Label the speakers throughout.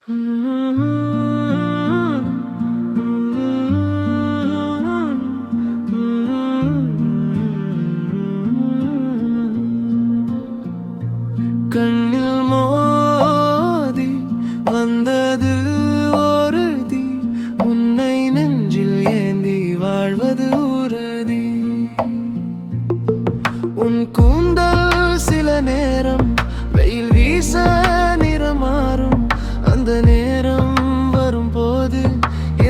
Speaker 1: கண்ணில் மோதி வந்தது ஒரு தீ, உன்னை நெஞ்சில் ஏந்தி வாழ்வது உறுதி. உன் கூந்தல் சில நேரம் வெயில் வீச நிறமாறும், அந்த நேரம் வரும்போது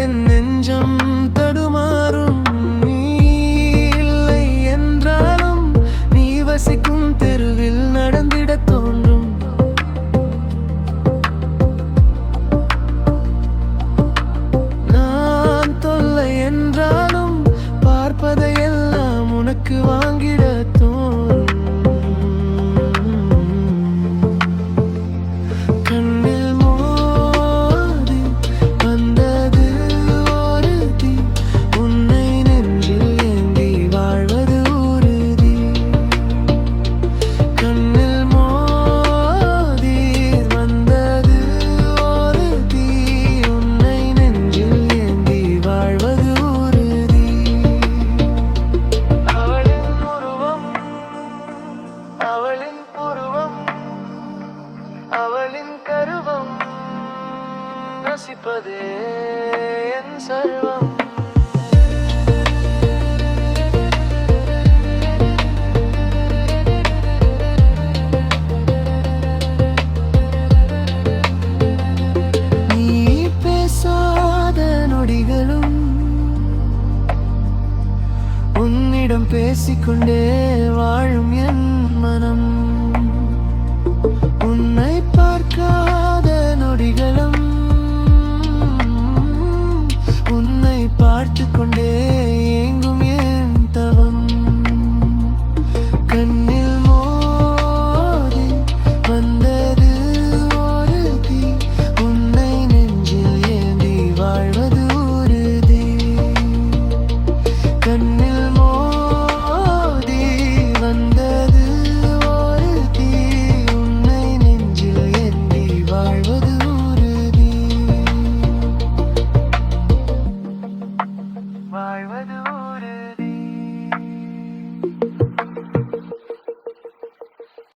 Speaker 1: என் நெஞ்சம் தடுமாறும். நீ இல்லை என்றாலும் நீ வசிக்கும் தெருவில் நடந்திட தோன்றும். நான் தொல்லை என்றாலும் பார்ப்பதையெல்லாம் உனக்கு வாங்கிட தோன்றும். கண்ணில் மோதி வந்தது ஒரு தீ, உன்னை நெஞ்சில் ஏந்தி வாழ்வது உறுதி. கண்ணில் மோதி வந்தது ஒரு தீ, உன்னை நெஞ்சில் ஏந்தி வாழ்வது உறுதி. அவளின் உருவம், அவளின் புருவம், அவளின் கருவம், ரசிப்பதே என் சர்வம். நீ பேசாத நொடிகளும் உன்னிடம் பேசிக்கொண்டே வாழும் என் மனம். உன்னை பார்க்காத நொடிகளும் உன்னை பார்த்து கொண்டே ஏங்கும் என் தவம். கண்